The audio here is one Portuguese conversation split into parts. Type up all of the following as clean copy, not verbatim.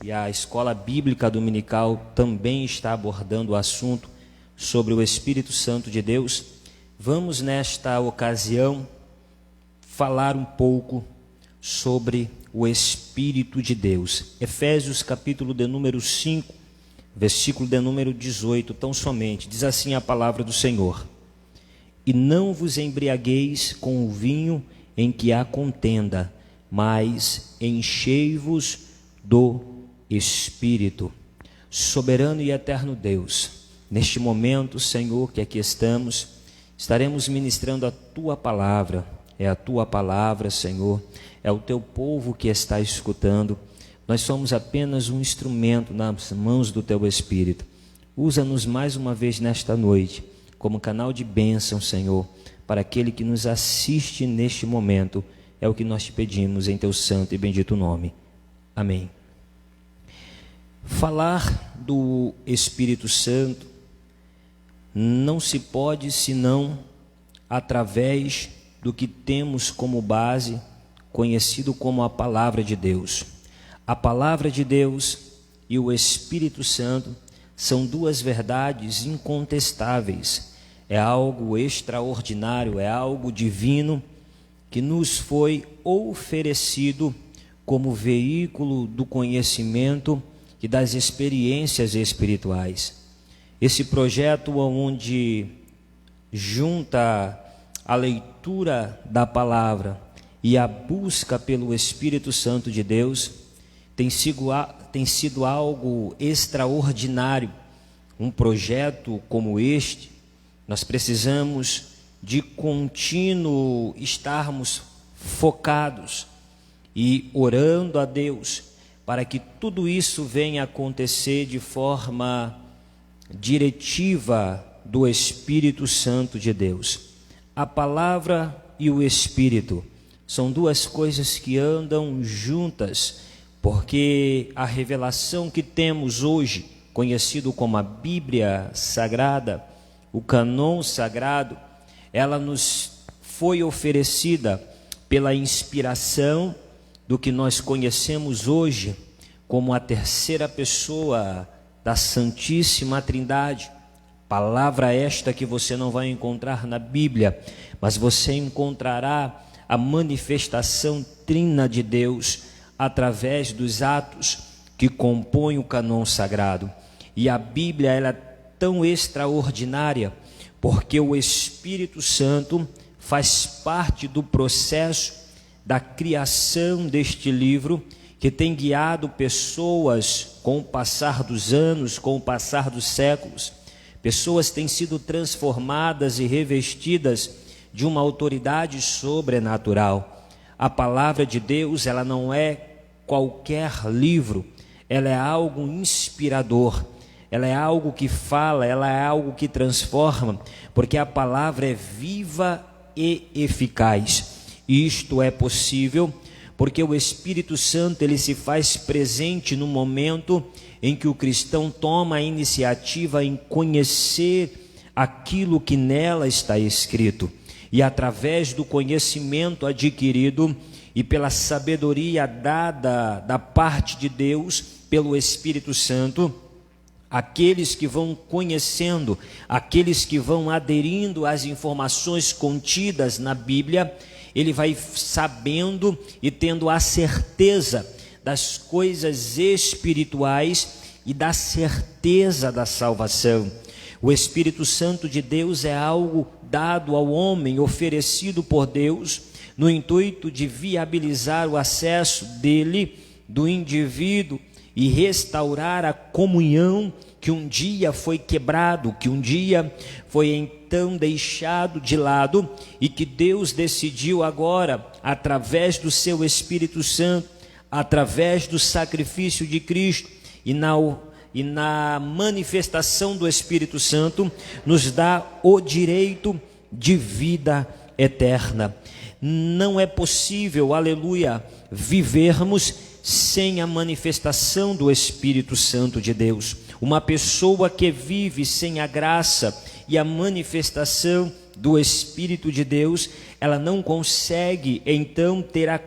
e a escola bíblica dominical também está abordando o assunto sobre o Espírito Santo de Deus, vamos nesta ocasião falar um pouco sobre o Espírito de Deus. Efésios capítulo de número 5, versículo de número 18, tão somente, diz assim a palavra do Senhor: E não vos embriagueis com o vinho em que há contenda, mas enchei-vos do Espírito. Soberano e eterno Deus, neste momento, Senhor, que aqui estamos, estaremos ministrando a Tua palavra. É a Tua palavra, Senhor, é o Teu povo que está escutando. Nós somos apenas um instrumento nas mãos do Teu Espírito. Usa-nos mais uma vez nesta noite como canal de bênção, Senhor, para aquele que nos assiste neste momento. É o que nós te pedimos em Teu santo e bendito nome. Amém. Falar do Espírito Santo não se pode senão através do que temos como base, conhecido como a Palavra de Deus. A Palavra de Deus e o Espírito Santo são duas verdades incontestáveis. É algo extraordinário, é algo divino que nos foi oferecido como veículo do conhecimento e das experiências espirituais. Esse projeto onde junta a leitura da palavra e a busca pelo Espírito Santo de Deus tem sido algo extraordinário. Um projeto como este, nós precisamos de contínuo estarmos focados e orando a Deus para que tudo isso venha acontecer de forma diretiva do Espírito Santo de Deus. A palavra e o Espírito são duas coisas que andam juntas, porque a revelação que temos hoje, conhecido como a Bíblia Sagrada, o cânon sagrado, ela nos foi oferecida pela inspiração do que nós conhecemos hoje como a terceira pessoa da Santíssima Trindade. Palavra esta que você não vai encontrar na Bíblia, mas você encontrará a manifestação trina de Deus através dos atos que compõem o cânon sagrado. E a Bíblia, ela é tão extraordinária porque o Espírito Santo faz parte do processo da criação deste livro, que tem guiado pessoas com o passar dos anos, com o passar dos séculos. Pessoas têm sido transformadas e revestidas de uma autoridade sobrenatural. A palavra de Deus, ela não é qualquer livro, ela é algo inspirador. Ela é algo que fala, ela é algo que transforma, porque a palavra é viva e eficaz. Isto é possível porque o Espírito Santo, ele se faz presente no momento em que o cristão toma a iniciativa em conhecer aquilo que nela está escrito. E através do conhecimento adquirido e pela sabedoria dada da parte de Deus, pelo Espírito Santo, aqueles que vão conhecendo, aqueles que vão aderindo às informações contidas na Bíblia, ele vai sabendo e tendo a certeza das coisas espirituais e da certeza da salvação. O Espírito Santo de Deus é algo dado ao homem, oferecido por Deus, no intuito de viabilizar o acesso dele, do indivíduo, e restaurar a comunhão que um dia foi quebrado, que um dia foi então deixado de lado, e que Deus decidiu agora, através do seu Espírito Santo, através do sacrifício de Cristo e na manifestação do Espírito Santo, nos dá o direito de vida eterna. Não é possível, aleluia, vivermos sem a manifestação do Espírito Santo de Deus. Uma pessoa que vive sem a graça e a manifestação do Espírito de Deus, ela não consegue então ter a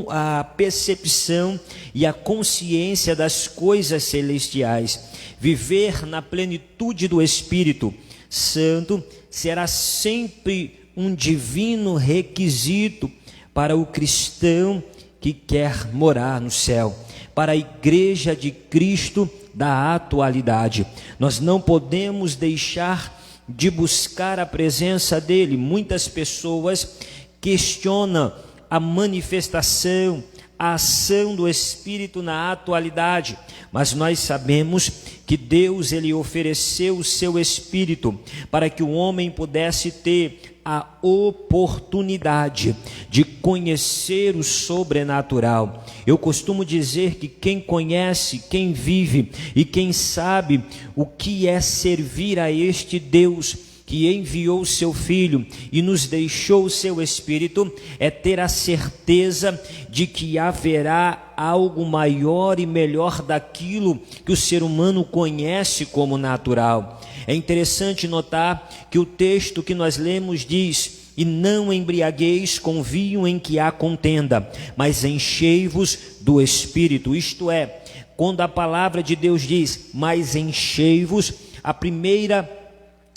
a percepção e a consciência das coisas celestiais. Viver na plenitude do Espírito Santo será sempre um divino requisito para o cristão que quer morar no céu, para a igreja de Cristo da atualidade. Nós não podemos deixar de buscar a presença dele. Muitas pessoas questionam a manifestação, a ação do Espírito na atualidade, mas nós sabemos que Deus ele ofereceu o seu Espírito para que o homem pudesse ter a oportunidade de conhecer o sobrenatural. Eu costumo dizer que quem conhece, quem vive e quem sabe o que é servir a este Deus que enviou o seu Filho e nos deixou o seu Espírito, é ter a certeza de que haverá algo maior e melhor daquilo que o ser humano conhece como natural. É interessante notar que o texto que nós lemos diz: e não embriagueis com vinho em que há contenda, mas enchei-vos do Espírito. Isto é, quando a palavra de Deus diz, mas enchei-vos, a primeira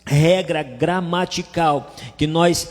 regra gramatical que nós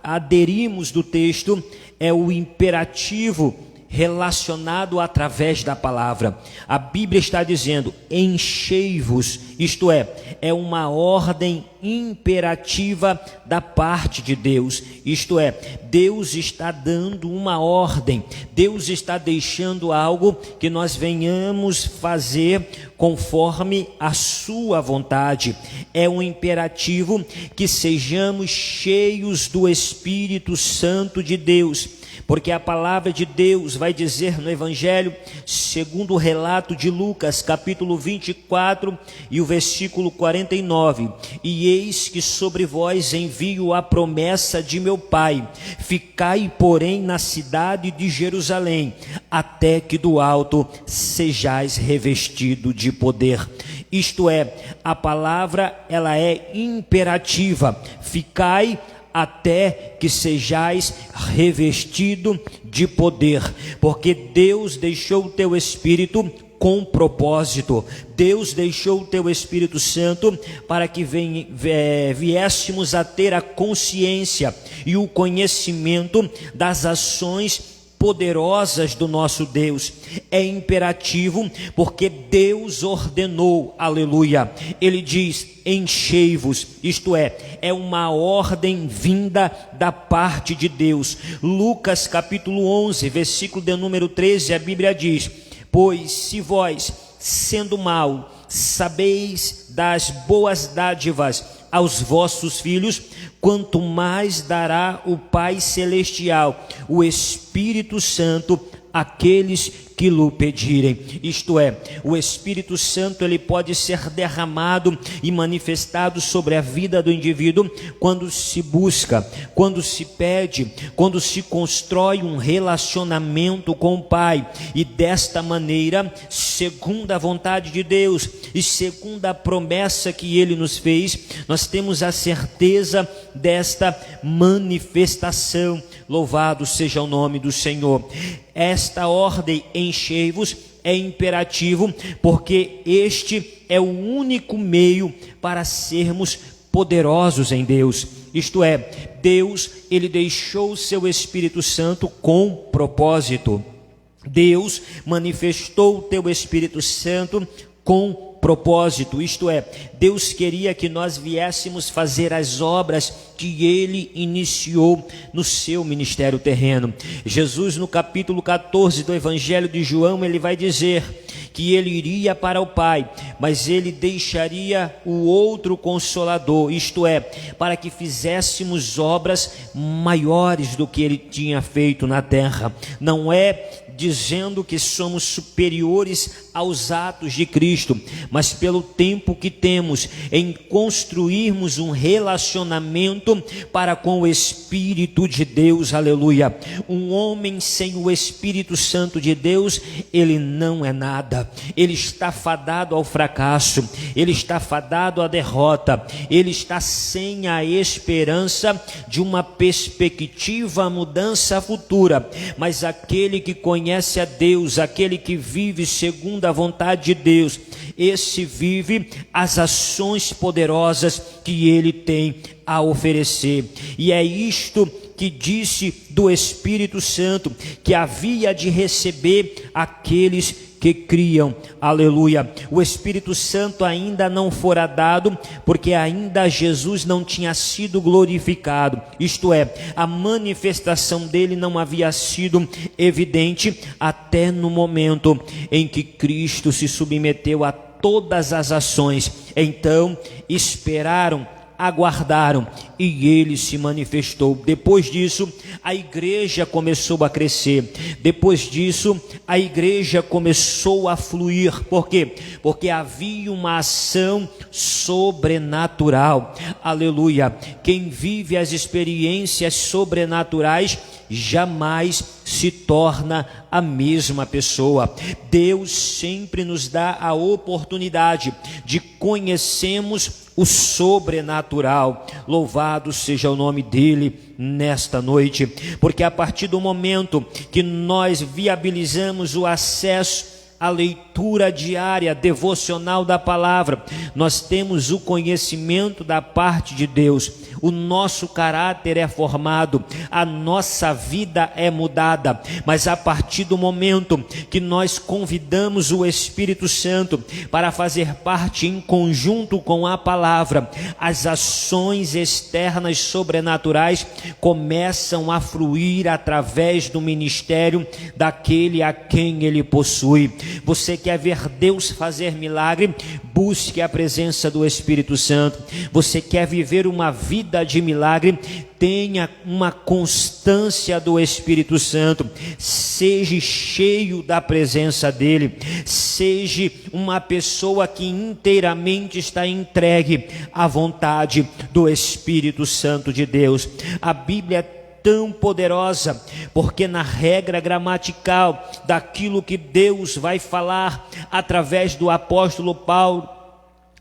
aderimos do texto é o imperativo relacionado através da palavra. A Bíblia está dizendo, enchei-vos, isto é uma ordem imperativa da parte de Deus, isto é, Deus está dando uma ordem, Deus está deixando algo que nós venhamos fazer conforme a sua vontade. É um imperativo que sejamos cheios do Espírito Santo de Deus, porque a palavra de Deus vai dizer no Evangelho, segundo o relato de Lucas, capítulo 24 e o versículo 49, e eis que sobre vós envio a promessa de meu Pai, ficai porém na cidade de Jerusalém, até que do alto sejais revestido de poder. Isto é, a palavra ela é imperativa, ficai até que sejais revestido de poder, porque Deus deixou o teu Espírito com propósito. Deus deixou o teu Espírito Santo para que viéssemos a ter a consciência e o conhecimento das ações poderosas do nosso Deus. É imperativo porque Deus ordenou, aleluia. Ele diz, enchei-vos, isto é uma ordem vinda da parte de Deus. Lucas capítulo 11, versículo de número 13, a Bíblia diz, pois se vós, sendo mau, sabeis das boas dádivas aos vossos filhos, quanto mais dará o Pai Celestial, o Espírito Santo, àqueles que lhe pedirem. Isto é, o Espírito Santo ele pode ser derramado e manifestado sobre a vida do indivíduo quando se busca, quando se pede, quando se constrói um relacionamento com o Pai, e desta maneira, segundo a vontade de Deus e segundo a promessa que Ele nos fez, nós temos a certeza desta manifestação. Louvado seja o nome do Senhor. Esta ordem, enchei-vos, é imperativo, porque este é o único meio para sermos poderosos em Deus. Isto é, Deus, ele deixou o seu Espírito Santo com propósito. Deus manifestou o teu Espírito Santo com propósito, isto é, Deus queria que nós viéssemos fazer as obras que Ele iniciou no seu ministério terreno. Jesus, no capítulo 14 do Evangelho de João, ele vai dizer que ele iria para o Pai, mas ele deixaria o outro Consolador, isto é, para que fizéssemos obras maiores do que ele tinha feito na terra. Não é dizendo que somos superiores aos atos de Cristo, mas pelo tempo que temos em construirmos um relacionamento para com o Espírito de Deus, aleluia. Um homem sem o Espírito Santo de Deus, ele não é nada, ele está fadado ao fracasso, ele está fadado à derrota, ele está sem a esperança de uma perspectiva, mudança futura. Mas aquele que conhece a Deus, aquele que vive segundo a vontade de Deus, esse vive as ações poderosas que ele tem a oferecer. E é isto que disse do Espírito Santo, que havia de receber aqueles que criam, aleluia. O Espírito Santo ainda não fora dado, porque ainda Jesus não tinha sido glorificado, isto é, a manifestação dele não havia sido evidente até no momento em que Cristo se submeteu a todas as ações. Então esperaram, aguardaram, e ele se manifestou. Depois disso, a igreja começou a crescer. Depois disso, a igreja começou a fluir. Por quê? Porque havia uma ação sobrenatural. Aleluia. Quem vive as experiências sobrenaturais jamais se torna a mesma pessoa. Deus sempre nos dá a oportunidade de conhecermos o sobrenatural. Louvado seja o nome dele nesta noite, porque a partir do momento que nós viabilizamos o acesso à leitura diária, devocional da palavra, nós temos o conhecimento da parte de Deus, o nosso caráter é formado, a nossa vida é mudada. Mas a partir do momento que nós convidamos o Espírito Santo para fazer parte em conjunto com a palavra, as ações externas sobrenaturais começam a fluir através do ministério daquele a quem ele possui. Você quer ver Deus fazer milagre? Busque a presença do Espírito Santo. Você quer viver uma vida de milagre? Tenha uma constância do Espírito Santo, seja cheio da presença dele, seja uma pessoa que inteiramente está entregue à vontade do Espírito Santo de Deus. A Bíblia é tão poderosa, porque na regra gramatical daquilo que Deus vai falar através do apóstolo Paulo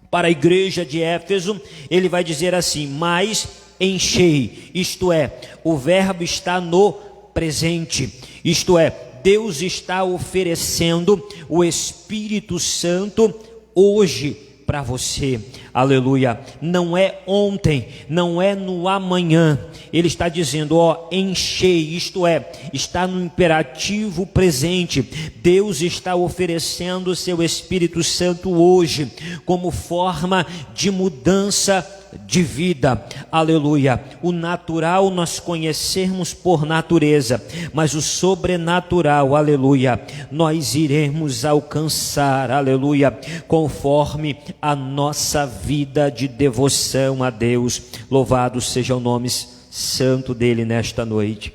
para a igreja de Éfeso, ele vai dizer assim: mas enchei, isto é, o verbo está no presente, isto é, Deus está oferecendo o Espírito Santo hoje para você, aleluia. Não é ontem, não é no amanhã. Ele está dizendo, enchei, isto é, está no imperativo presente. Deus está oferecendo o seu Espírito Santo hoje, como forma de mudança de vida, aleluia. O natural nós conhecemos por natureza, mas o sobrenatural, aleluia, nós iremos alcançar, aleluia, conforme a nossa vida de devoção a Deus. Louvado seja o nome santo dele nesta noite.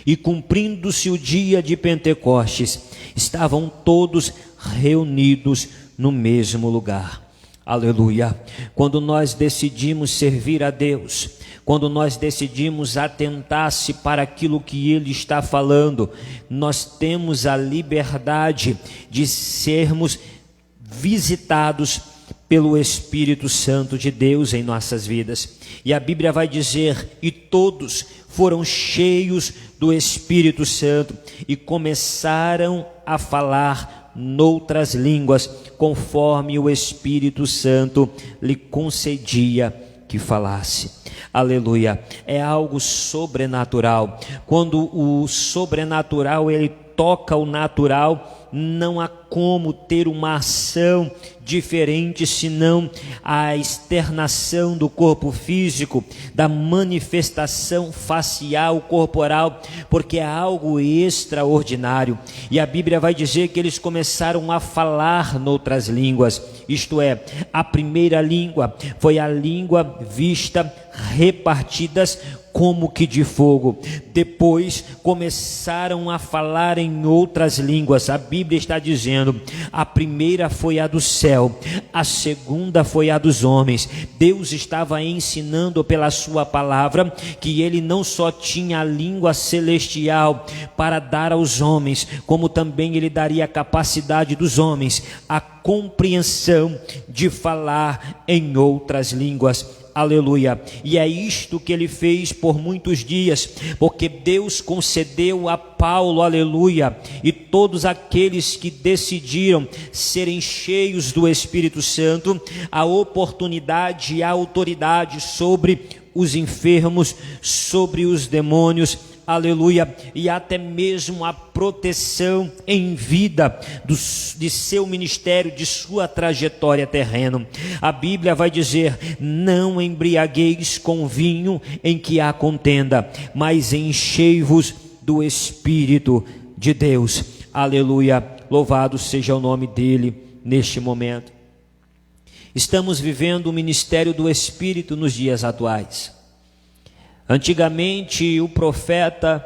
E cumprindo-se o dia de Pentecostes, estavam todos reunidos no mesmo lugar. Aleluia. Quando nós decidimos servir a Deus, quando nós decidimos atentar-se para aquilo que Ele está falando, nós temos a liberdade de sermos visitados pelo Espírito Santo de Deus em nossas vidas. E a Bíblia vai dizer, e todos foram cheios do Espírito Santo e começaram a falar noutras línguas, conforme o Espírito Santo lhe concedia que falasse. Aleluia. É algo sobrenatural. Quando o sobrenatural ele toca o natural, não há como ter uma ação diferente senão a externação do corpo físico, da manifestação facial, corporal, porque é algo extraordinário. E a Bíblia vai dizer que eles começaram a falar noutras línguas, isto é, a primeira língua foi a língua vista repartidas como que de fogo. Depois começaram a falar em outras línguas. A Bíblia está dizendo: a primeira foi a do céu, a segunda foi a dos homens. Deus estava ensinando pela sua palavra que ele não só tinha a língua celestial para dar aos homens, como também ele daria a capacidade dos homens, a compreensão de falar em outras línguas. Aleluia. E é isto que ele fez por muitos dias, porque Deus concedeu a Paulo, aleluia, e todos aqueles que decidiram serem cheios do Espírito Santo, a oportunidade e a autoridade sobre os enfermos, sobre os demônios, aleluia, e até mesmo a proteção em vida de seu ministério, de sua trajetória terrena. A Bíblia vai dizer: não embriagueis com vinho em que há contenda, mas enchei-vos do Espírito de Deus. Aleluia, louvado seja o nome dele neste momento. Estamos vivendo o ministério do Espírito nos dias atuais. Antigamente o profeta,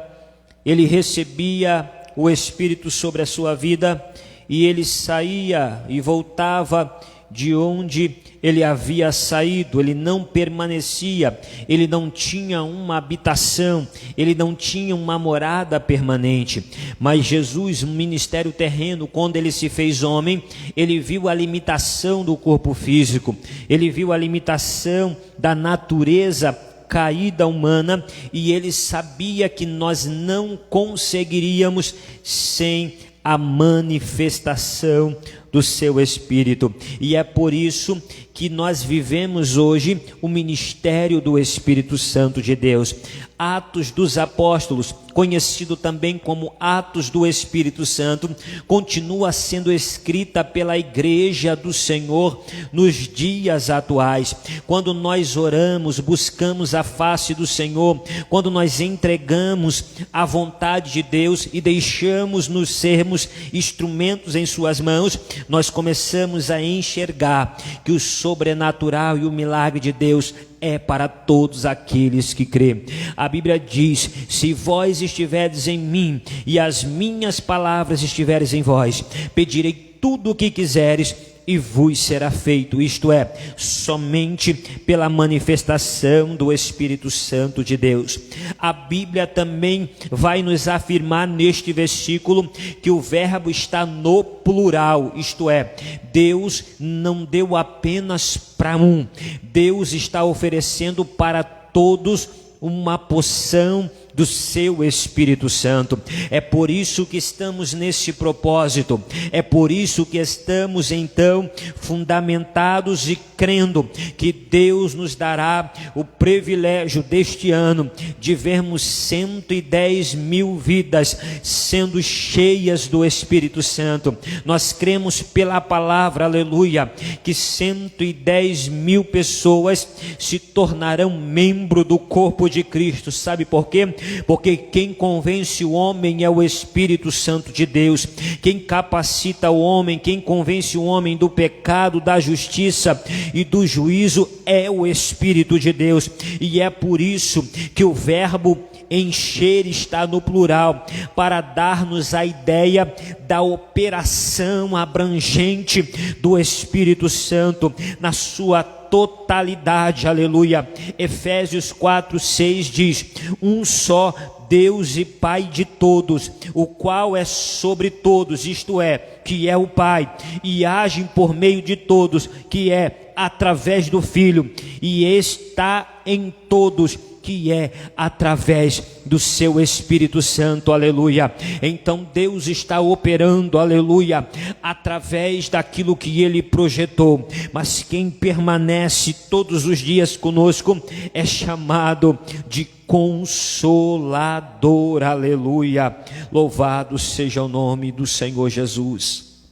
ele recebia o Espírito sobre a sua vida e ele saía e voltava de onde ele havia saído. Ele não permanecia, ele não tinha uma habitação, ele não tinha uma morada permanente. Mas Jesus, no ministério terreno, quando ele se fez homem, ele viu a limitação do corpo físico, ele viu a limitação da natureza caída humana, e ele sabia que nós não conseguiríamos sem a manifestação do seu Espírito. E é por isso que nós vivemos hoje o ministério do Espírito Santo de Deus. Atos dos Apóstolos, conhecido também como Atos do Espírito Santo, continua sendo escrita pela Igreja do Senhor nos dias atuais. Quando nós oramos, buscamos a face do Senhor, quando nós entregamos a vontade de Deus e deixamos nos sermos instrumentos em suas mãos, nós começamos a enxergar que o sobrenatural e o milagre de Deus é para todos aqueles que crêem. A Bíblia diz: se vós estiverdes em mim e as minhas palavras estiverem em vós, pedirei tudo o que quiseres e vos será feito. Isto é, somente pela manifestação do Espírito Santo de Deus. A Bíblia também vai nos afirmar neste versículo que o verbo está no plural, isto é, Deus não deu apenas para um, Deus está oferecendo para todos uma porção do seu Espírito Santo. É por isso que estamos nesse propósito, é por isso que estamos então fundamentados e crendo que Deus nos dará o privilégio deste ano de vermos 110 mil vidas sendo cheias do Espírito Santo. Nós cremos pela palavra, aleluia, que 110 mil pessoas se tornarão membro do corpo de Cristo. Sabe por quê? Porque quem convence o homem é o Espírito Santo de Deus. Quem capacita o homem, quem convence o homem do pecado, da justiça e do juízo é o Espírito de Deus. E é por isso que o verbo encher está no plural, para dar-nos a ideia da operação abrangente do Espírito Santo na sua totalidade, aleluia. Efésios 4:6 diz: um só Deus e Pai de todos, o qual é sobre todos, isto é, que é o Pai, e age por meio de todos, que é através do Filho, e está em todos, que é através do seu Espírito Santo, aleluia. Então Deus está operando, aleluia, através daquilo que Ele projetou, mas quem permanece todos os dias conosco é chamado de Consolador, aleluia. Louvado seja o nome do Senhor Jesus.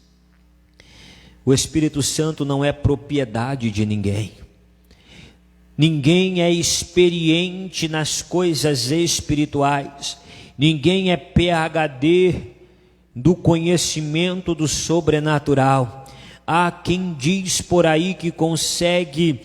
O Espírito Santo não é propriedade de ninguém. Ninguém é experiente nas coisas espirituais. Ninguém é PhD do conhecimento do sobrenatural. Há quem diz por aí que consegue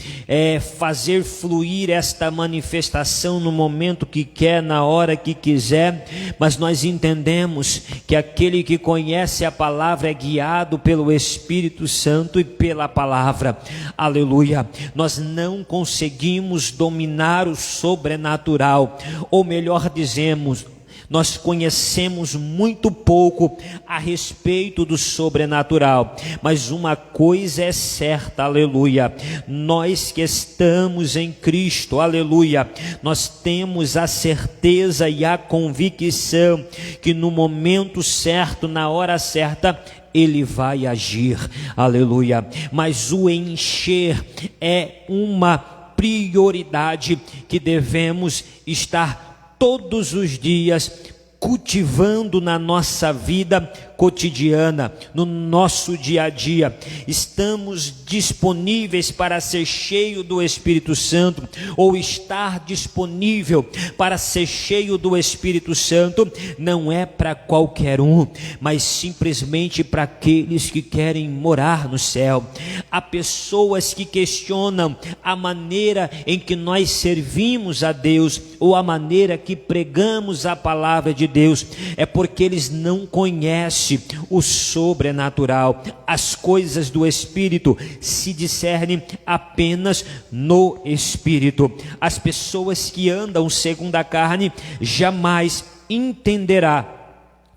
fazer fluir esta manifestação no momento que quer, na hora que quiser, mas nós entendemos que aquele que conhece a palavra é guiado pelo Espírito Santo e pela palavra. Aleluia! Nós não conseguimos dominar o sobrenatural, ou melhor dizemos, nós conhecemos muito pouco a respeito do sobrenatural, mas uma coisa é certa, aleluia, nós que estamos em Cristo, aleluia, nós temos a certeza e a convicção que no momento certo, na hora certa, Ele vai agir, aleluia. Mas o encher é uma prioridade que devemos estar todos os dias cultivando na nossa vida cotidiana, no nosso dia a dia. Estamos disponíveis para ser cheio do Espírito Santo, ou estar disponível para ser cheio do Espírito Santo não é para qualquer um, mas simplesmente para aqueles que querem morar no céu. Há pessoas que questionam a maneira em que nós servimos a Deus, ou a maneira que pregamos a palavra de Deus, é porque eles não conhecem o sobrenatural. As coisas do Espírito se discernem apenas no Espírito. As pessoas que andam segundo a carne jamais entenderá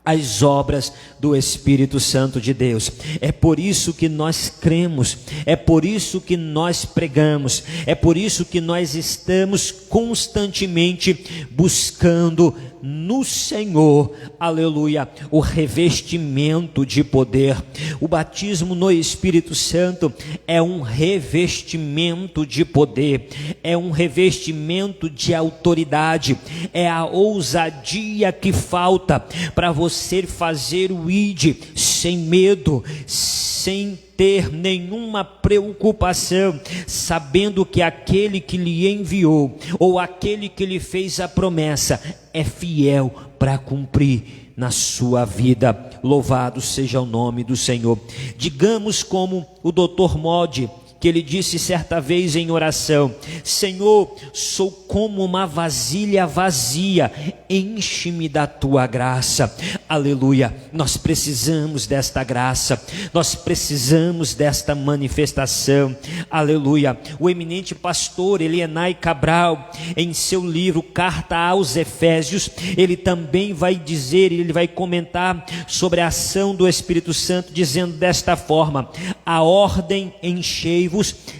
as obras do Espírito Santo de Deus. É por isso que nós cremos, é por isso que nós pregamos, é por isso que nós estamos constantemente buscando no Senhor, aleluia, o revestimento de poder. O batismo no Espírito Santo é um revestimento de poder, é um revestimento de autoridade, é a ousadia que falta para você fazer o ID sem medo, sem ter nenhuma preocupação, sabendo que aquele que lhe enviou, ou aquele que lhe fez a promessa, é fiel para cumprir na sua vida. Louvado seja o nome do Senhor. Digamos como o Dr. Modi, que ele disse certa vez em oração: Senhor, sou como uma vasilha vazia, enche-me da tua graça. Aleluia, nós precisamos desta graça, nós precisamos desta manifestação. Aleluia. O eminente pastor Elienay Cabral, em seu livro Carta aos Efésios, ele também vai dizer, ele vai comentar sobre a ação do Espírito Santo, dizendo desta forma: a ordem enchei-vos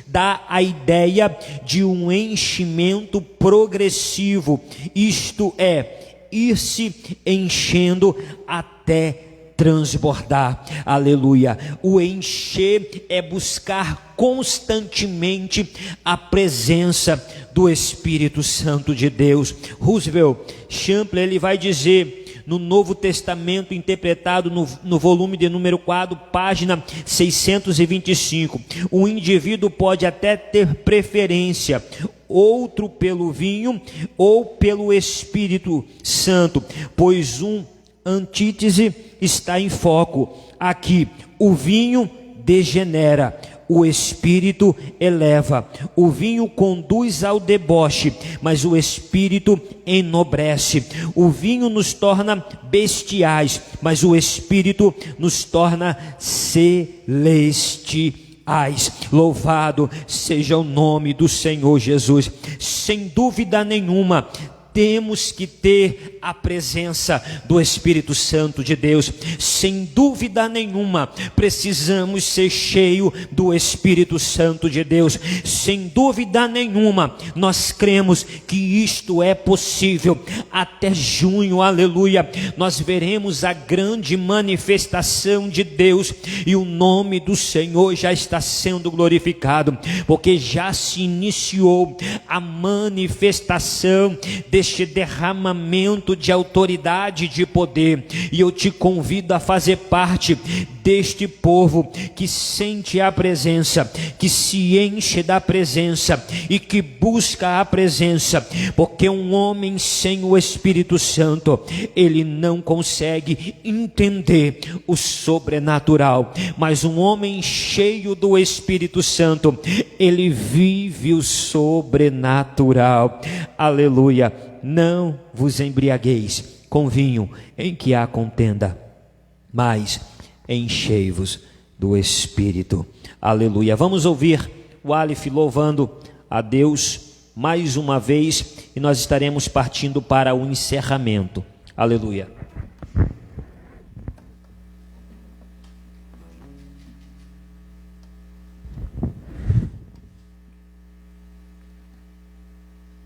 dá a ideia de um enchimento progressivo, isto é, ir-se enchendo até transbordar. Aleluia. O encher é buscar constantemente a presença do Espírito Santo de Deus. Roosevelt Champlin, ele vai dizer no Novo Testamento, interpretado no volume de número 4, página 625, o indivíduo pode até ter preferência, outro pelo vinho ou pelo Espírito Santo, pois um antítese está em foco. Aqui, o vinho degenera, o Espírito eleva. O vinho conduz ao deboche, mas o Espírito enobrece. O vinho nos torna bestiais, mas o Espírito nos torna celestiais. Louvado seja o nome do Senhor Jesus. Sem dúvida nenhuma, temos que ter a presença do Espírito Santo de Deus. Sem dúvida nenhuma, precisamos ser cheios do Espírito Santo de Deus. Sem dúvida nenhuma, nós cremos que isto é possível. Até junho, aleluia, nós veremos a grande manifestação de Deus, e o nome do Senhor já está sendo glorificado, porque já se iniciou a manifestação deste derramamento de autoridade e de poder, e eu te convido a fazer parte deste povo que sente a presença, que se enche da presença e que busca a presença, porque um homem sem o Espírito Santo, ele não consegue entender o sobrenatural, mas um homem cheio do Espírito Santo, ele vive o sobrenatural. Aleluia. Não vos embriagueis com vinho em que há contenda, mas enchei-vos do Espírito. Aleluia. Vamos ouvir o Aleph louvando a Deus mais uma vez e nós estaremos partindo para o encerramento. Aleluia.